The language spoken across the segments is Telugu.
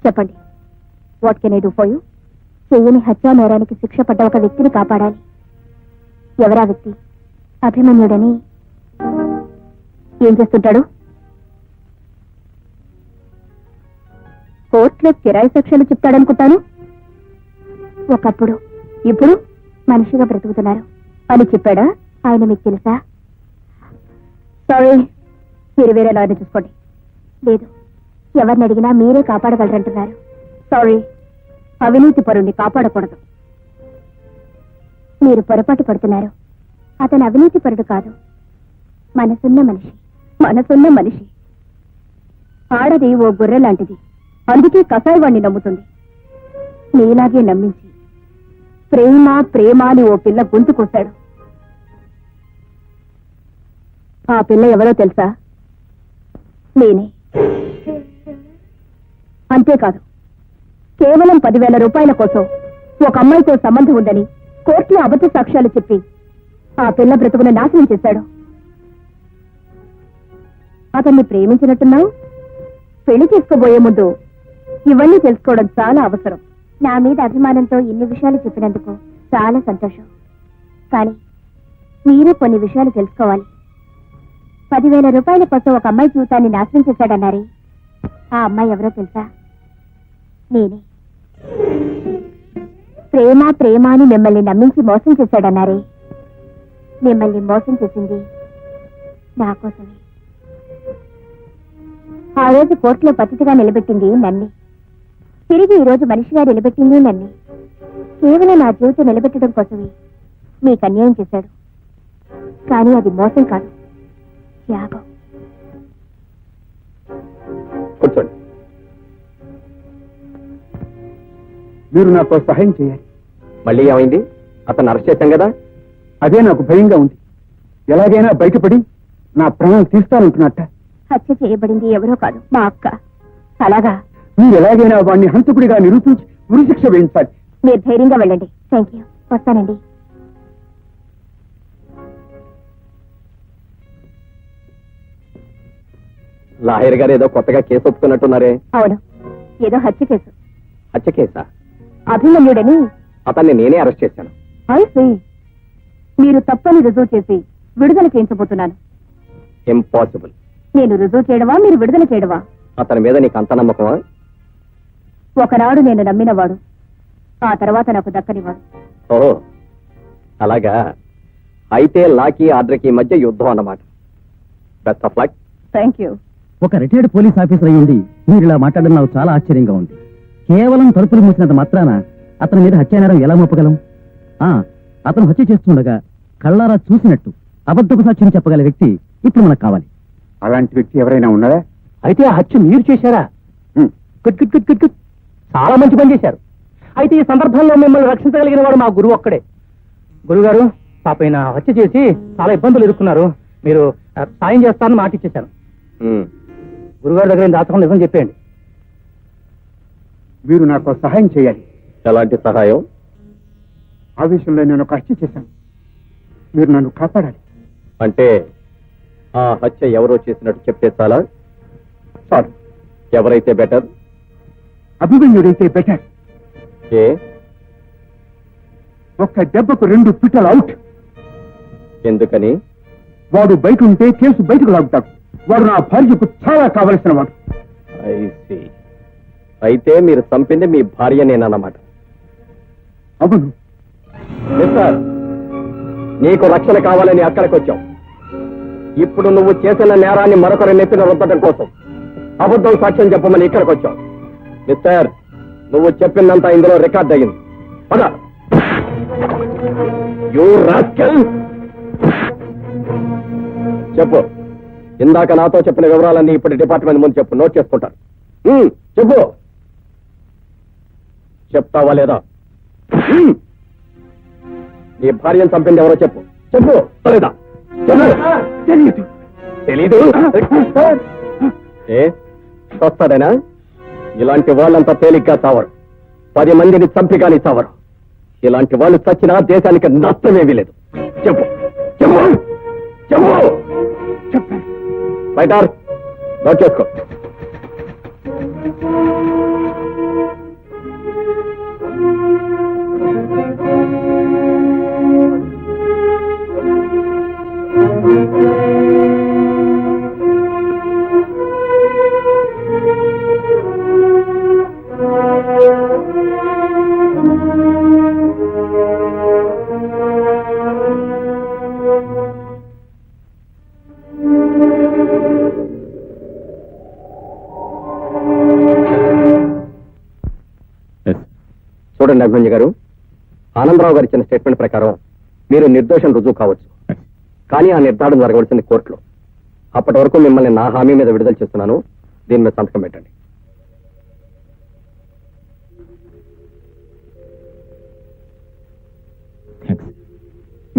చెప్పండి, what can I do for you? చేయని హత్యా నేరానికి శిక్ష పడ్డ ఒక వ్యక్తిని కాపాడాలి. ఎవరా వ్యక్తి? అభిమన్యుడని. ఏం చేస్తుంటాడు? కోర్టులో కిరాయి శిక్షలు చెప్తాడనుకుంటాను. ఒకప్పుడు, ఇప్పుడు మనిషిగా బ్రతుకుతున్నారు అని చెప్పాడా? ఆయన మీకు తెలుసా? సారీ, మీరు వేరే లాయర్ని చూసుకోండి. లేదు, ఎవరిని అడిగినా మీరే కాపాడగలరంటున్నారు. సారీ, అవినీతి పరుణ్ణి కాపాడకూడదు. మీరు పొరపాటు పడుతున్నారు. అతను అవినీతి పరుడు కాదు, మనసున్న మనిషి. మనసున్న మనిషి. ఆడది ఓ గొర్రె లాంటిది, అందుకే కసాయివాణ్ణి నమ్ముతుంది. నీలాగే నమ్మించి ప్రేమ ప్రేమ అని ఓ పిల్ల గొంతు కోశాడు. ఆ పిల్ల ఎవరో తెలుసా? నేనే. అంతేకాదు, కేవలం 10,000 రూపాయల కోసం ఒక అమ్మాయితో సంబంధం ఉందని కోర్టులో అబద్ధ సాక్ష్యాలు చెప్పి ఆ పిల్ల బ్రతుకును నాశనం చేశాడు. అతన్ని ప్రేమించినట్టున్నావు. పెళ్లి చేసుకోబోయే ముందు ఇవన్నీ తెలుసుకోవడం చాలా అవసరం. నా మీద అభిమానంతో ఇన్ని విషయాలు చెప్పినందుకు చాలా సంతోషం. కానీ మీరు కొన్ని విషయాలు తెలుసుకోవాలి. 10,000 రూపాయల కోసం ఒక అమ్మాయి జీవితాన్ని నాశనం చేశాడన్నారే, ఆ అమ్మాయి ఎవరో తెలుసా? నేనే. ప్రేమ ప్రేమ అని మిమ్మల్ని నమ్మించి మోసం చేశాడన్నారే, మిమ్మల్ని మోసం చేసింది నా కోసమే. ఆ రోజు కోర్టులో పతితిగా నిలబెట్టింది నన్ను. తిరిగి ఈ రోజు మనిషిగా నిలబెట్టింది నన్ను. కేవలం నా జీవితం నిలబెట్టడం కోసమే మీకు అన్యాయం చేశాడు. కానీ అది మోసం కాదు, త్యాగం. కూర్చోండి. మీరు నాకు సహాయం చేయాలి. మళ్ళీ ఏమైంది? అతను అరెస్ట్ చేశాం కదా. అదే నాకు భయంగా ఉంది. ఎలాగైనా బయటపడి నా ప్రాణాలు తీస్తానంటున్నట్ట. హత్య చేయబడింది ఎవరో కాదు, మా అక్క. అలాగా? మీరు ఎలాగైనా వాడిని హంతకుడిగా నిరూపించి ఉరిశిక్ష వేయించాలి. మీరు ధైర్యంగా వెళ్ళండి. Thank you. వస్తానండి. లాయర్ గారు ఏదో కొత్తగా కేసు ఒప్పుకున్నట్టున్నారే? అవును, ఏదో హత్య కేసు. హత్య కేసా? అభిమన్యుడని. అతన్ని నేనే అరెస్ట్ చేశాను. అయితే మీరు తప్పని రుజువు చేసి విడుదల చేయించబోతున్నాను. ఇంపాసిబుల్. నేను రుజువు చేయడమా, మీరు విడుదల చేయడమా? అతని మీద నీకు అంత నమ్మకమా? ఒకనాడు నేను నమ్మినవాడు, ఆ తర్వాత నాకు దక్కనివాడు. ఓహో, అలాగా. అయితే లాకి ఆర్డర్కి మధ్య యుద్ధం అన్నమాట. Best of luck. Thank you. ఒక రిటైర్డ్ పోలీస్ ఆఫీసర్ అయ్యింది మీరు ఇలా మాట్లాడడం నాకు చాలా ఆశ్చర్యంగా ఉంది. కేవలం తలుపులు మూసినంత మాత్రాన అతని మీద హత్యానేరం ఎలా మోపగలం? అతను హత్య చేస్తుండగా కళ్ళారా చూసినట్టు అబద్ధపు సాక్ష్యం చెప్పగల వ్యక్తి ఇప్పుడు మనకు కావాలి. అలాంటి వ్యక్తి ఎవరైనా ఉన్నారా? అయితే ఆ హత్య మీరు చేశారా? Good good good good good. చాలా మంచి పని చేశారు. అయితే ఈ సందర్భంలో మిమ్మల్ని రక్షించగలిగిన వాడు మా గురువు ఒక్కడే. గురుగారు, పాపైన హత్య చేసి చాలా ఇబ్బందులు ఎదుర్కొన్నారు. మీరు సాయం చేస్తారని మాట ఇచ్చేశాను. గురుగారి దగ్గర దాచకం నిజం చెప్పేయండి. మీరు నాకు సహాయం చేయాలి. ఎలాంటి సహాయం? ఆ విషయంలో నేను ఒక హత్య చేశాను. మీరు నన్ను కాపాడాలి. అంటే ఆ హత్య ఎవరో చేసినట్టు చెప్తే చాలా? సార్, ఎవరైతే బెటర్? అభిమన్యుడైతే బెటర్. ఏ? ఒక్క దెబ్బకు 2 పిట్టలు అవుట్. ఎందుకని? వాడు బయట ఉంటే కేసు బయటకు లాగుతాడు. వాడు నా భార్యకు చాలా కావలసిన వాడు. అయితే మీరు చంపింది మీ భార్యనేనన్నమాట. అవును. మిస్టర్, నీకు రక్షణ కావాలని అక్కడికి వచ్చావు. ఇప్పుడు నువ్వు చేసిన నేరాన్ని మరొకరి నెత్తిన రుద్దడం కోసం అబద్ధం సాక్ష్యం చెప్పమని ఇక్కడికి వచ్చావు. మిస్టర్, నువ్వు చెప్పినంత ఇందులో రికార్డ్ అయ్యింది. పద. You rascal. చెప్పు. ఇందాక నాతో చెప్పిన వివరాలన్నీ ఇప్పుడు డిపార్ట్మెంట్ ముందు చెప్పు. నోట్ చేసుకుంటారు. చెప్పు. చెప్తావా లేదా? నీ భార్యను చంపింది ఎవరో చెప్పు. చెప్పు లేదా? తెలీదు. తెలీదు? ఏ వస్తాడేనా? ఇలాంటి వాళ్ళంతా తేలిగ్గా చావరు. 10 మందిని చంపి కానీ చావరు. ఇలాంటి వాళ్ళు చచ్చినా దేశానికి నష్టమేమీ లేదు. చెప్పు. చెప్పు. చెప్పు. చెప్పు. బయట నోట్ చేసుకో. చూడండి అభిమన్యు గారు, ఆనందరావు గారు ఇచ్చిన స్టేట్మెంట్ ప్రకారం మీరు నిర్దోషం రుజువు కావచ్చు, కానీ ఆ నిర్ధారణ జరగవలసింది కోర్టులో. అప్పటి వరకు మిమ్మల్ని నా హామీ మీద విడుదల చేస్తున్నాను. దీని మీద సంతకం పెట్టండి.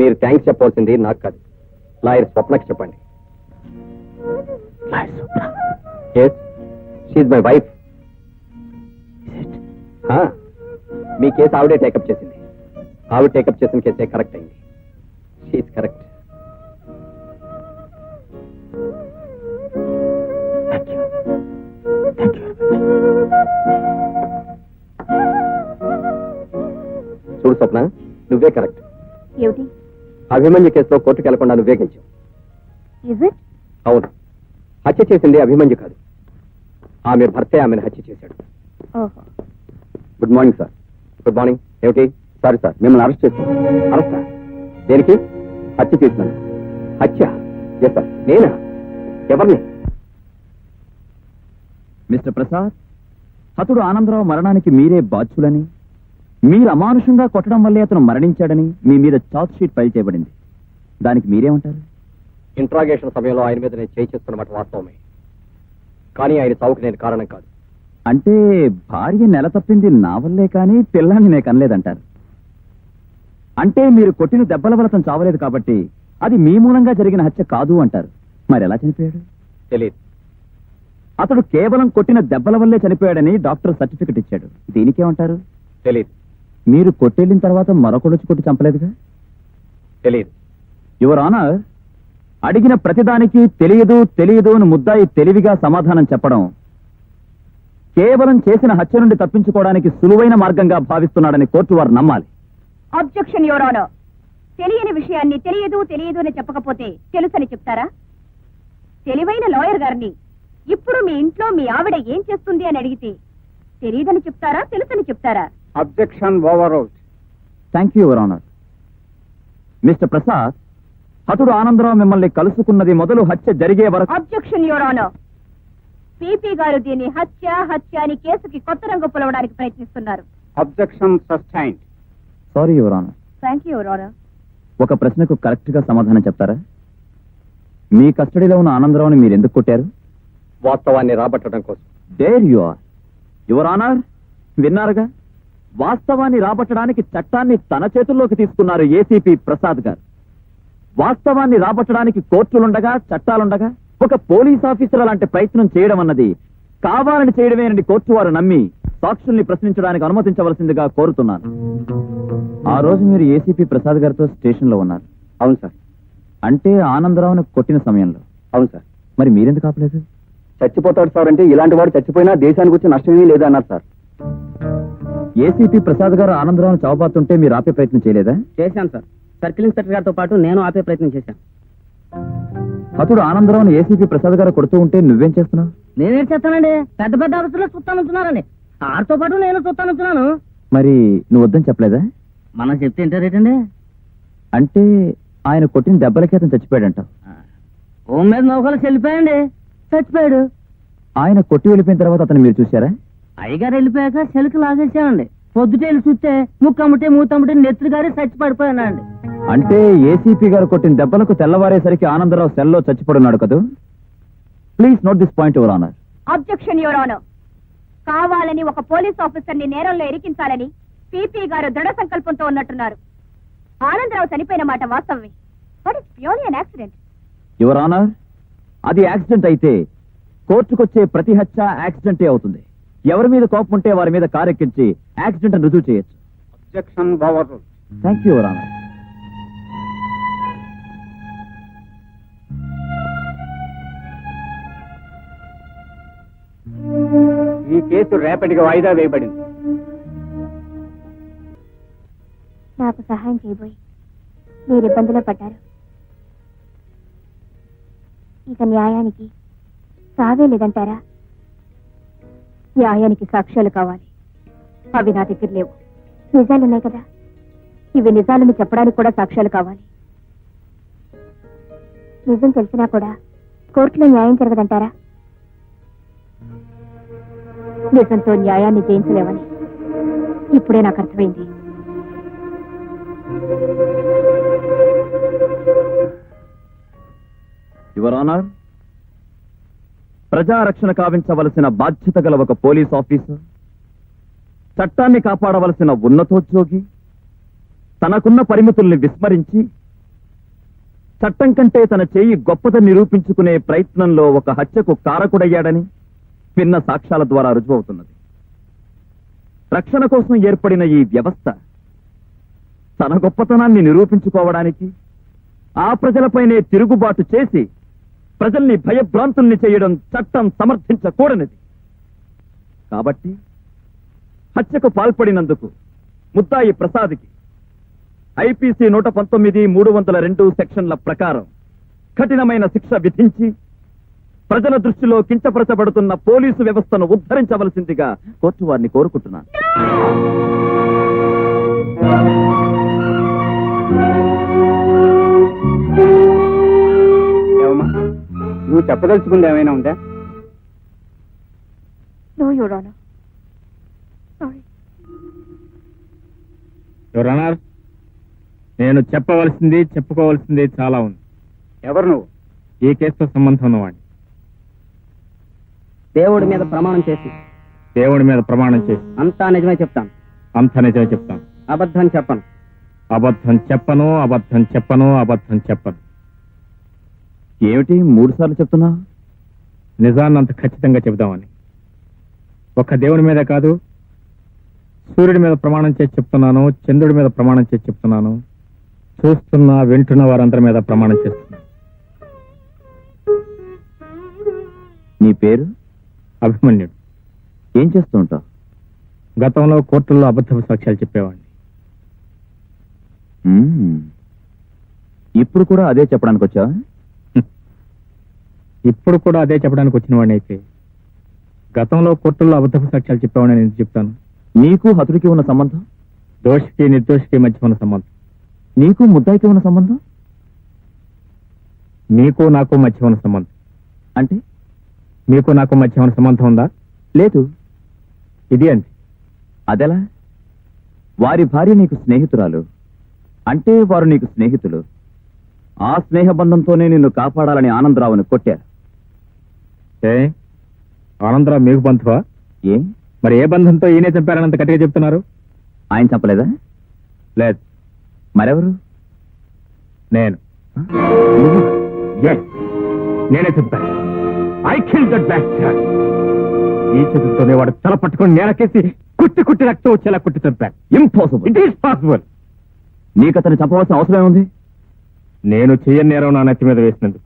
మీరు థ్యాంక్స్ చెప్పవలసింది నాకు కాదు, లాయర్ స్వప్నకి చెప్పండి. She my wife. మీ కేసు ఆవిడే టేకప్ చేసింది. ఆవిడ టేకప్ చేసిన కేసే కరెక్ట్ అయింది. She correct. చూడు స్వప్న, నువ్వే కరెక్ట్. ఏమిటి? అభిమన్యు కేసులో కోర్టుకు వెళ్లకుండా నువ్వే గెలిచావు. Is it? అవును, హత్య చేసింది అభిమన్యు కాదు, ఆమె భర్తే ఆమెను హత్య చేశాడు. ఓహో. Good morning sir. Good morning. ఏమిటి? సారీ సార్, మిమ్మల్ని అరెస్ట్ చేస్తాను. అరెస్టా? దేనికి? హత్య చేసినాను. హత్య? Yes sir. నేనా? ఎవరిని? మిస్టర్ ప్రసాద్, హతుడు ఆనందరావు మరణానికి మీరే బాధ్యులని, మీరు అమానుషంగా కొట్టడం వల్లే అతను మరణించాడని మీ మీద చార్జ్ షీట్ ఫైల్ చేయబడింది. దానికి మీరేమంటారు? ఇంట్రాగేషన్ సమయంలో ఆయన మీద నేను చేయి చేస్తున్నమాట వాస్తవమే, కానీ ఆయన చావుకు నేను కారణం కాదు. అంటే భార్య నెల తప్పింది నా వల్లే కానీ పిల్లాన్ని నేను కనలేదంటారు. అంటే మీరు కొట్టిన దెబ్బల వల్ల అతను చావలేదు కాబట్టి అది మీ మూలంగా జరిగిన హత్య కాదు అంటారు. మరి ఎలా చనిపోయాడు? తెలియదు. అతడు కేవలం కొట్టిన దెబ్బల వల్లే చనిపోయాడని డాక్టర్ సర్టిఫికెట్ ఇచ్చాడు. దీనికేమంటారు? తెలియదు. మీరు కొట్టెళ్ళిన తర్వాత మరొకడొచ్చి కొట్టి చంపలేదుగా? తెలియదు. యువర్ ఆనర్, అడిగిన ప్రతిదానికి తెలియదు తెలియదు అని ముద్దాయి తెలివిగా సమాధానం చెప్పడం కేవలం చేసిన హత్య నుండి తప్పించుకోవడానికి సులువైన మార్గంగా భావిస్తున్నాడని కోర్టు వారు నమ్మాలి. Objection your honour. తెలియని విషయాన్ని తెలియదు తెలియదు అని చెప్పకపోతే తెలుసని చెప్తారా? తెలివైన లాయర్ గారిని ఇప్పుడు మీ ఇంట్లో మీ ఆవిడ ఏం చేస్తుంది అని అడిగితే తెలియదని చెప్తారా, తెలుసని చెప్తారా? Objection overruled. Thank you your honour. Mister Prasad, హతుడు ఆనందరావు మిమ్మల్ని కలుసుకున్నది మొదలు హత్య జరిగే వరకు. Objection your honour. పీపీ గారు దీన్ని హత్య అని కేసుకి కొత్త రంగు పొలవడానికి ప్రయత్నిస్తున్నారు. Objection sustained. Sorry your honour. Thank you your honour. ఒక ప్రశ్నకు కరెక్ట్ గా సమాధానం చెప్తారా? మీ కస్టడీలో ఉన్న ఆనందరావుని మీరు ఎందుకు కొట్టారు? వాస్తవాన్ని రాబట్టడం కోసం. There you are. Your honour, విన్నారుగా, వాస్తవాన్ని రాబట్టడానికి చట్టాన్ని తన చేతుల్లోకి తీసుకున్నారు ఏసీపీ ప్రసాద్ గారు. వాస్తవాన్ని రాబట్టడానికి కోర్టులుండగా చట్టాలుండగా ఒక పోలీస్ ఆఫీసర్ అలాంటి ప్రయత్నం చేయడం అన్నది కావాలని చేయడమేనని కోర్టు వారు నమ్మి సాక్షుల్ని ప్రశ్నించడానికి అనుమతించవలసిందిగా కోరుతున్నాను. ఆ రోజు మీరు ఏసీపీ ప్రసాద్ గారితో స్టేషన్ లో ఉన్నారు. అవును సార్. అంటే ఆనందరావును కొట్టిన సమయంలో. అవును సార్. మరి మీరెందుకు ఆపలేదు? చచ్చిపోతాడు సార్ అంటే ఇలాంటి వాడు చచ్చిపోయినా దేశానికి వచ్చి నష్టమేమీ లేదన్నారు సార్. ఏసీపీ ప్రసాద్ గారు ఆనందరావును చావబాతుంటే మీరు ఆపే ప్రయత్నం చేయలేదా? చేశాను సార్. సర్కిల్ ఇన్స్పెక్టర్ గారితో పాటు నేను ఆపే ప్రయత్నం చేశాను. అతడు ఆనందరావును ఏసీపీ ప్రసాద్ గారు కొడుతూ ఉంటే నువ్వేం చేస్తున్నావు? నేనేం చేస్తానండి, పెద్ద పెద్ద ఆఫీసులో చూస్తానున్నారండి, ఆడితో పాటు నేను చూస్తానున్నాను. మరి నువ్వు వద్దని చెప్పలేదా? మనం చెప్తే ఏంటండి? అంటే ఆయన కొట్టిన దెబ్బలకి అతను చచ్చిపోయాడంట. హోమ్ మీద నౌకలు చెల్లిపోయండి, చచ్చిపోయాడు. ఆయన కొట్టి వెళ్ళిపోయిన తర్వాత అతను మీరు చూశారా? అయ్యగారు వెళ్ళిపోయాక చెలుకు లాగేసామండి. పొద్దుటేళ్ళు చూస్తే ముక్కమ్మటే మూతమ్మటే నెత్తురు గారి చచ్చి పడిపోయానండి. అంటే ఏసీపీ గారు కొట్టిన దెబ్బలకు తెల్లవారేసరికి ఆనందరావు సెల్లో చచ్చిపడున్నాడు కదూ. Please note this point your honour. Objection your honour. కావాలని ఒక పోలీస్ ఆఫీసర్ ని నేరంలో ఇరికించాలని పీపీ గారు దృఢ సంకల్పంతో ఉన్నట్టున్నారు. ఆనందరావు చనిపోయిన మాట వాస్తవమే, but it's purely an accident. Your honour, అది యాక్సిడెంట్ అయితే కోర్టుకొచ్చే ప్రతి హత్య యాక్సిడెంటే అవుతుంది. ఎవరి మీద కోపం ఉంటే వారి మీద కారెక్కించి యాక్సిడెంట్ అని రుజువు చేయొచ్చు. Objection overruled. Thank you your honour. ఈ కేసు రేపటికి వాయిదా వేయబడింది. నాకు సహాయం చేయబోయి మీరు ఇబ్బందిలో పడ్డారు. ఇక న్యాయానికి సావే లేదంటారా? న్యాయానికి సాక్ష్యాలు కావాలి. అవి నా దగ్గర లేవు. నిజాలున్నాయి కదా, ఇవి నిజాలను చెప్పడానికి కూడా సాక్ష్యాలు కావాలి. నిజం తెలిసినా కూడా కోర్టులో న్యాయం జరగదంటారా? నిజంతో న్యాయాన్ని జయించలేవని ఇప్పుడే నాకు అర్థమైంది. యువర్ ఆనర్, ప్రజారక్షణ కావించవలసిన బాధ్యత గల ఒక పోలీస్ ఆఫీసర్, చట్టాన్ని కాపాడవలసిన ఉన్నతోద్యోగి తనకున్న పరిమితుల్ని విస్మరించి చట్టం కంటే తన చేయి గొప్పదని నిరూపించుకునే ప్రయత్నంలో ఒక హత్యకు కారకుడయ్యాడని విన్న సాక్ష్యాల ద్వారా రుజువవుతున్నది. రక్షణ కోసం ఏర్పడిన ఈ వ్యవస్థ తన గొప్పతనాన్ని నిరూపించుకోవడానికి ఆ ప్రజలపైనే తిరుగుబాటు చేసి ప్రజల్ని భయభ్రాంతుల్ని చేయడం చట్టం సమర్థించకూడనిది. కాబట్టి హత్యకు పాల్పడినందుకు ముద్దాయి ప్రసాద్కి ఐపీసీ 119(302) సెక్షన్ల ప్రకారం కఠినమైన శిక్ష విధించి ప్రజల దృష్టిలో కించపరచబడుతున్న పోలీసు వ్యవస్థను ఉద్ధరించవలసిందిగా కోర్టు వారిని కోరుకుంటున్నాను. నువ్వు చెప్పదలుచుకుంది ఏమైనా ఉందా? No your honour. Sorry. Your honour, నేను చెప్పవలసింది చెప్పుకోవాల్సింది చాలా ఉంది. ఎవరు నువ్వు? ఈ కేసుతో సంబంధం ఉన్నవాడిని. దేవుడి మీద ప్రమాణం చేసి దేవుడి మీద ప్రమాణం చేసి అంతా నిజమే చెప్తాను. అంత నిజమే చెప్తాను. అబద్ధం చెప్పను. అబద్ధం చెప్పను, అబద్ధం చెప్పను, అబద్ధం చెప్పను. ఏమిటి 3 సార్లు చెప్తున్నా? నిజాన్ని అంత ఖచ్చితంగా చెబుదామని. ఒక్క దేవుడి మీద కాదు, సూర్యుడి మీద ప్రమాణం చేసి చెప్తున్నాను, చంద్రుడి మీద ప్రమాణం చేసి చెప్తున్నాను, చూస్తున్న వింటున్న వారందరి మీద ప్రమాణం చేస్తున్నాను. నీ పేరు? అభిమన్యుడు. ఏం చేస్తూ ఉంటావు? గతంలో కోర్టుల్లో అబద్ధపు సాక్ష్యాలు చెప్పేవాడిని. ఇప్పుడు కూడా అదే చెప్పడానికి వచ్చావా? ఇప్పుడు కూడా అదే చెప్పడానికి వచ్చిన వాడిని అయితే గతంలో కోర్టుల్లో అబద్ధపు సాక్ష్యాలు చెప్పేవాడిని నేను చెప్తాను. నీకు హతుడికి ఉన్న సంబంధం? దోషికి నిర్దోషికి మధ్య ఉన్న సంబంధం. నీకు ముద్దాయికి ఉన్న సంబంధం? నీకు నాకు మధ్య ఉన్న సంబంధం. అంటే మీకు నాకు మధ్య ఉన్న సంబంధం ఉందా? లేదు. ఇది అంతే. అదెలా? వారి భార్య నీకు స్నేహితురాలు అంటే వారు నీకు స్నేహితులు. ఆ స్నేహబంధంతోనే నిన్ను కాపాడాలని ఆనందరావుని కొట్టారు. ఏ ఆనందరావు మీకు బంధువా? ఏ మరి ఏ బంధంతో ఈయనే చంపారనంత గట్టిగా చెప్తున్నారు? ఆయన చంపలేదా? లేదు. మరెవరు? నేను. నువ్వు? Yes, నేనే చంపాను. I kill that bastard. ఈ చేతులతోనే వాడు తల పట్టుకొని నేలకేసి కుట్టి కుట్టి రక్తం వచ్చేలా కుట్టి చంపాను. ఇంపాసిబుల్. It is possible. నీకు అతన్ని చంపవలసిన అవసరం ఉంది? నేను చెయ్యని నేరం నా నెత్తి మీద వేసినందుకు,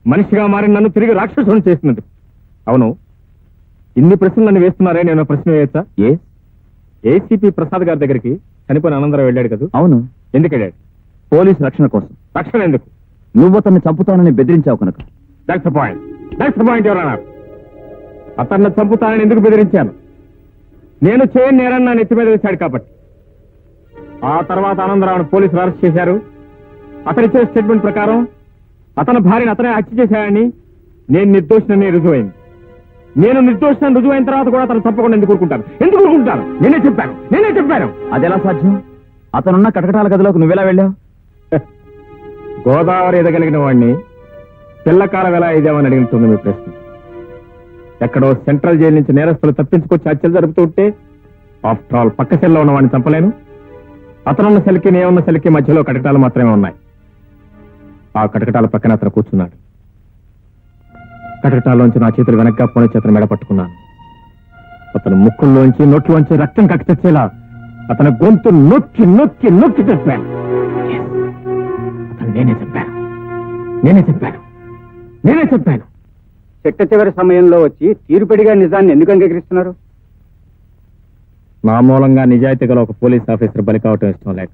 మనిషిగా మారి నన్ను తిరిగి రాక్షసుని చేసినందుకు. అవును, ఇన్ని ప్రశ్నలు నన్ను వేస్తున్నారే, నేను ప్రశ్న వేయచ్చా? ఏ ఏసీపీ ప్రసాద్ గారి దగ్గరికి చనిపోయిన ఆనందరావు వెళ్ళాడు కదా? అవును. ఎందుకు వెళ్ళాడు? పోలీసు రక్షణ కోసం. రక్షణ ఎందుకు? నువ్వు అతన్ని చంపుతానని బెదిరించావు కనుక. That's the point. That's the point your honour. అతన్ని చంపుతానని ఎందుకు బెదిరించాను? నేను చేయని నేరాన్ని నా నెత్తి మీద వేశాడు కాబట్టి. ఆ తర్వాత ఆనందరావును పోలీసులు అరెస్ట్ చేశారు. అతనిచ్చే స్టేట్మెంట్ ప్రకారం అతని భార్యను అతనే హత్య చేశాడని నేను నిర్దోషినని రుజువైంది. నేను నిర్దోషిని రుజువైన తర్వాత కూడా అతను తప్పకుండా ఎందుకు ఊరుకుంటాను? ఎందుకు ఊరుకుంటాను? నేనే చెప్పాను. అదెలా సాధ్యం? అతనున్న కటకటాల గదిలోకి నువ్వెలా వెళ్ళావు? గోదావరి ఎదగలిగిన వాడిని పిల్లకాలం ఎలా ఇదేమని అడుగుతుంది మీ ప్రశ్న. ఎక్కడో సెంట్రల్ జైలు నుంచి నేరస్తులు తప్పించుకొచ్చి హత్యలు జరుపుతూ ఉంటే ఆఫ్టర్ ఆల్ పక్క సెల్లో ఉన్న వాడిని చంపలేను. అతనున్న సెల్కి నేనున్న సెల్కి మధ్యలో కటకటాలు మాత్రమే ఉన్నాయి. ఆ కటకటాల పక్కన అతను కూర్చున్నాడు. కటకటాల్లోంచి నా చేతులు వెనక్గా పోనీ చేతులు మెడ పట్టుకున్నాను. అతను ముక్కుల్లోంచి నోట్లోంచి రక్తం కక్కి తెచ్చేలా అతని గొంతు నొక్కి నొక్కి నొక్కి చెప్పాను. అతను నేనే చెప్పాను. చిట్ట చివరి సమయంలో వచ్చి తీరుపడిగా నిజాన్ని ఎందుకు అంగీకరిస్తున్నారు? నా మూలంగా నిజాయితీ గల ఒక పోలీస్ ఆఫీసర్ బలి కావటం ఇష్టం లేక.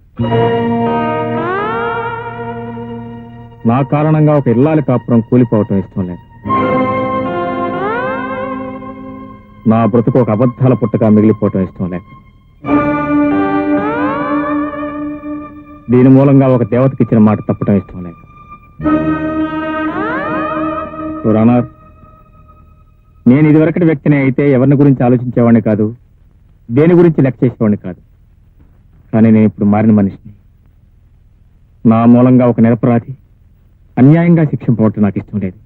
నా కారణంగా ఒక ఇల్లాలి కాపురం కూలిపోవటం ఇష్టం లేదు. నా బ్రతుకు ఒక అబద్ధాల పుట్టగా మిగిలిపోవటం ఇష్టం లేదు. దీని మూలంగా ఒక దేవతకి ఇచ్చిన మాట తప్పటం ఇష్టం లేదు. యువర్ ఆనర్, నేను ఇదివరకటి వ్యక్తిని అయితే ఎవరిని గురించి ఆలోచించేవాడిని కాదు, దేని గురించి లెక్క చేసేవాడిని కాదు. కానీ నేను ఇప్పుడు మారిన మనిషిని. నా మూలంగా ఒక నిరపరాధి అన్యాయంగా శిక్షింపబడటం నాకు ఇష్టం లేదు.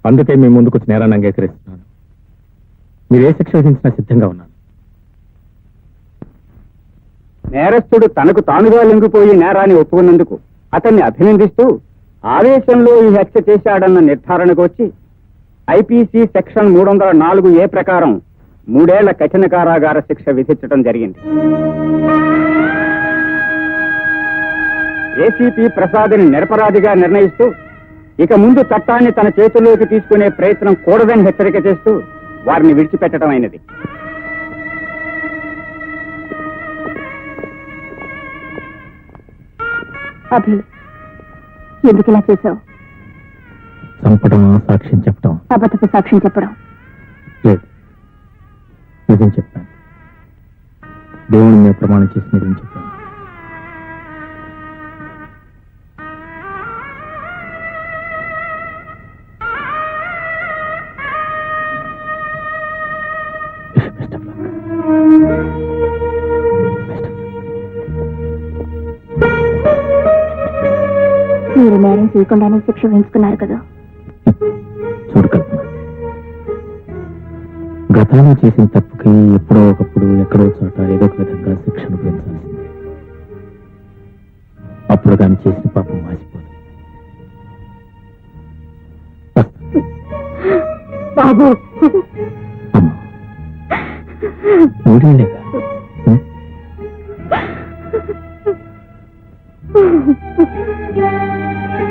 అందుకే మీ ముందుకు వచ్చి నేరాన్ని అంగీకరిస్తున్నాను. మీరు ఏ శిక్ష విధించినా సిద్ధంగా ఉన్నాను. నేరస్తుడు తనకు తానుగా లొంగిపోయి నేరాన్ని ఒప్పుకున్నందుకు అతన్ని అభినందిస్తూ ఆవేశంలో ఈ హత్య చేశాడన్న నిర్ధారణకు వచ్చి ఐపీసీ సెక్షన్ 304A ప్రకారం 3 ఏళ్ల కఠిన కారాగార శిక్ష విధించడం జరిగింది. ఏసీపీ ప్రసాద్ని నిరపరాధిగా నిర్ణయిస్తూ ఇక ముందు చట్టాన్ని తన చేతుల్లోకి తీసుకునే ప్రయత్నం కూడదని హెచ్చరిక చేస్తూ వారిని విడిచిపెట్టడం అయినది. అభి, ఎందుకు ఇలా చేశావు? చంపడం, సాక్ష్యం చెప్పడం అబద్ధపు సాక్ష్యం చెప్పడం. లేదు, నిజం చెప్పాను. దేవుని మీద ప్రమాణం చేసి నిజం చెప్పాను. Best of luck. Best of luck. మీరు నేరం చేయకుండానే శిక్ష వేయించుకున్నారు కదా. చూడు కల్పన, గతంలో చేసిన తప్పుకి ఎప్పుడో ఒకప్పుడు ఎక్కడో చోట ఏదో ఒక విధంగా శిక్షను పెంచాల్సిందే. అప్పుడు కానీ చేసిన పాపం మాసిపోదు. బాబు, అమ్మా, ఊరేలేగా